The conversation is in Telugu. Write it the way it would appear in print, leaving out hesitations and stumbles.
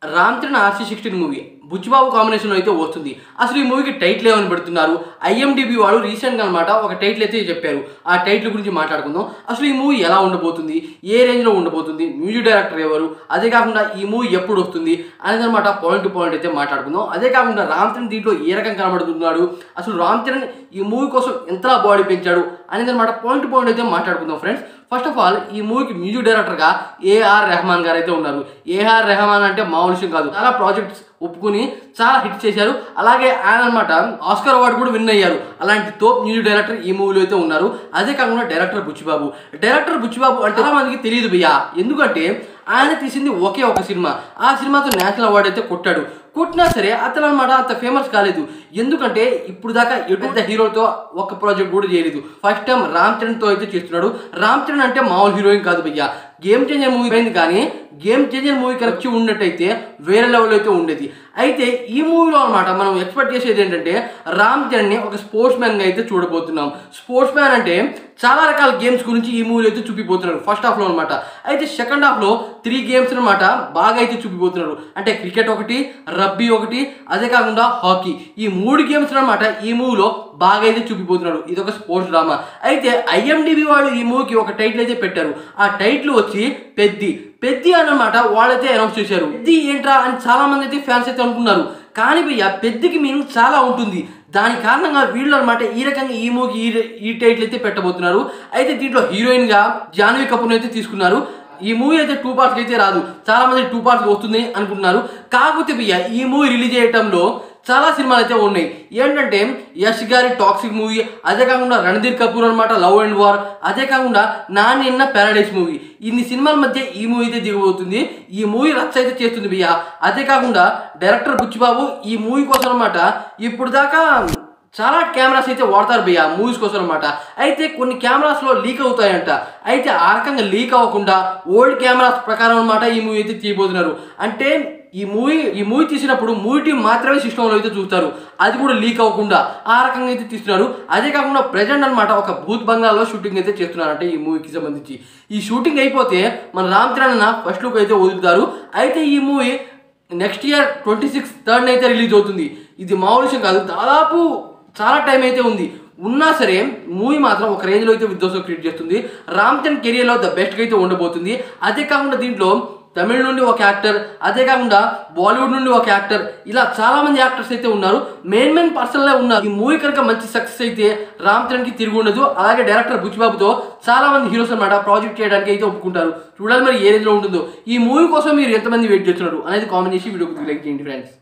రామ్ చరణ్ RC16 మూవీ బుచ్చిబాబు కాంబినేషన్లో అయితే వస్తుంది. అసలు ఈ మూవీకి టైటిల్ ఏమని పెడుతున్నారు? IMDb వాళ్ళు రీసెంట్గా అనమాట ఒక టైటిల్ అయితే చెప్పారు. ఆ టైటిల్ గురించి మాట్లాడుకుందాం. అసలు ఈ మూవీ ఎలా ఉండబోతుంది, ఏ రేంజ్లో ఉండబోతుంది, మ్యూజిక్ డైరెక్టర్ ఎవరు, అదే కాకుండా ఈ మూవీ ఎప్పుడు వస్తుంది అనేది అనమాట పాయింట్ టు పాయింట్ అయితే మాట్లాడుకుందాం. అదే కాకుండా రామ్ చరణ్ దీంట్లో ఏ రకం కనబడుతున్నాడు, అసలు రామ్ చరణ్ ఈ మూవీ కోసం ఎంతలా బాడీ పెంచాడు అనేది అనమాట పాయింట్ టు పాయింట్ అయితే మాట్లాడుకుందాం ఫ్రెండ్స్. ఫస్ట్ ఆఫ్ ఆల్ ఈ మూవీకి మ్యూజిక్ డైరెక్టర్గా AR రెహమాన్ గారు అయితే ఉన్నారు. AR రెహమాన్ అంటే మామూలు విషయం కాదు. చాలా ప్రాజెక్ట్స్ ఒప్పుకుని చాలా హిట్ చేశారు. అలాగే ఆయన అనమాట ఆస్కార్ అవార్డు కూడా విన్ అయ్యారు. అలాంటి తోప్ మ్యూజిక్ డైరెక్టర్ ఈ మూవీలో అయితే ఉన్నారు. అదే కాకుండా డైరెక్టర్ బుచ్చిబాబు అంటే చాలా మందికి తెలియదు భయ్యా. ఎందుకంటే ఆయన తీసింది ఒకే ఒక సినిమా. ఆ సినిమాతో నేషనల్ అవార్డు అయితే కొట్టినా సరే అతను అనమాట అంత ఫేమస్ కాలేదు. ఎందుకంటే ఇప్పుడు దాకా ఎటువంటి హీరోతో ఒక ప్రాజెక్ట్ కూడా చేయలేదు. ఫస్ట్ టైం రామ్ చరణ్తో అయితే చేస్తున్నాడు. రామ్ చరణ్ అంటే మామూలు హీరోయిన్ కాదు భయ్యా. గేమ్ చేంజర్ మూవీ అయింది, కానీ గేమ్ చేంజర్ మూవీ కరెక్ట్ ఉన్నట్టయితే వేరే లెవెల్ అయితే ఉండేది. అయితే ఈ మూవీలో అనమాట మనం ఎక్స్పెక్ట్ చేసేది ఏంటంటే రామ్ చరణ్ని ఒక స్పోర్ట్స్ మ్యాన్గా అయితే చూడబోతున్నాం. స్పోర్ట్స్ మ్యాన్ అంటే చాలా రకాల గేమ్స్ గురించి ఈ మూవీలో అయితే చూపిపోతున్నారు ఫస్ట్ హాఫ్లో అనమాట. అయితే సెకండ్ హాఫ్లో 3 గేమ్స్ అనమాట బాగా అయితే చూపిపోతున్నారు. అంటే క్రికెట్ ఒకటి, రబ్బీ ఒకటి, అదే కాకుండా హాకీ. ఈ 3 గేమ్స్ అనమాట ఈ మూవీలో బాగా అయితే చూపిపోతున్నాడు. ఇది ఒక స్పోర్ట్స్ డ్రామా. అయితే IMDb వాళ్ళు ఈ మూవీకి ఒక టైటిల్ అయితే పెట్టారు. ఆ టైటిల్ వచ్చి పెద్ది అన్నమాట వాళ్ళైతే అనౌన్స్ చేశారు. పెద్ది ఏంట్రా అని చాలా మంది అయితే ఫ్యాన్స్ అయితే అనుకున్నారు. కానీ భయ్య పెద్దికి మీనింగ్ చాలా ఉంటుంది. దాని కారణంగా వీళ్ళు అనమాట ఈ రకంగా ఈ మూవీకి ఈ టైటిల్ అయితే పెట్టబోతున్నారు. అయితే దీంట్లో హీరోయిన్గా జాన్వీ కపూర్ని అయితే తీసుకున్నారు. ఈ మూవీ అయితే 2 పార్ట్స్ అయితే రాదు. చాలా మంది 2 పార్ట్స్ వస్తుంది అనుకుంటున్నారు. కాకపోతే భయ్య ఈ మూవీ రిలీజ్ చేయటంలో చాలా సినిమాలు అయితే ఉన్నాయి. ఏంటంటే యష్ గారి టాక్సిక్ మూవీ, అదే కాకుండా రణధీర్ కపూర్ అనమాట లవ్ అండ్ వార్, అదే కాకుండా నాని అన్న ప్యారడైస్ మూవీ. ఇన్ని సినిమాల మధ్య ఈ మూవీ అయితే దిగబోతుంది. ఈ మూవీ రచ్చ అయితే చేస్తుంది భయ్య. అదే కాకుండా డైరెక్టర్ బుచ్చిబాబు ఈ మూవీ కోసం అనమాట ఇప్పుడు దాకా చాలా కెమెరాస్ అయితే వాడతారు భయ్య మూవీస్ కోసం అనమాట. అయితే కొన్ని కెమెరాస్లో లీక్ అవుతాయంట. అయితే ఆ రకంగా లీక్ అవ్వకుండా ఓల్డ్ కెమెరాస్ ప్రకారం అనమాట ఈ మూవీ అయితే తీయబోతున్నారు. అంటే ఈ మూవీ తీసినప్పుడు మూవీ టీం మాత్రమే సిస్టంలో అయితే చూస్తారు. అది కూడా లీక్ అవ్వకుండా ఆ రకంగా అయితే తీస్తున్నారు. అదే కాకుండా ప్రజెంట్ అనమాట ఒక భూత్ బంగాల్లో షూటింగ్ అయితే చేస్తున్నారంటే ఈ మూవీకి సంబంధించి. ఈ షూటింగ్ అయిపోతే మన రామ్ చరణ్ అన్న ఫస్ట్ లుక్ అయితే వదులుతారు. అయితే ఈ మూవీ నెక్స్ట్ ఇయర్ 26 థర్డ్ అయితే రిలీజ్ అవుతుంది. ఇది మామూలు విషయం కాదు. దాదాపు చాలా టైం అయితే ఉంది. ఉన్నా సరే మూవీ మాత్రం ఒక రేంజ్లో అయితే విధ్వంసం క్రియేట్ చేస్తుంది. రామ్ చరణ్ కెరియర్లో ద బెస్ట్గా అయితే ఉండబోతుంది. అదే కాకుండా దీంట్లో తమిళ నుండి ఒక యాక్టర్, అదే కాకుండా బాలీవుడ్ నుండి ఒక యాక్టర్, ఇలా చాలా మంది యాక్టర్స్ అయితే ఉన్నారు. మెయిన్ పర్సన్లే ఉన్నారు. ఈ మూవీ కనుక మంచి సక్సెస్ అయితే రామ్ చరణ్కి తిరిగి ఉండదు. అలాగే డైరెక్టర్ బుచ్చిబాబుతో చాలా మంది హీరోస్ అనమాట ప్రాజెక్ట్ చేయడానికి అయితే ఒప్పుకుంటారు. చూడాలి మరి ఏ రేంజ్లో ఉంటుందో. ఈ మూవీ కోసం మీరు ఎంతమంది వెయిట్ చేస్తున్నారు అనేది కామెంట్ చేసి వీడియోకి లైక్ చేయండి ఫ్రెండ్స్.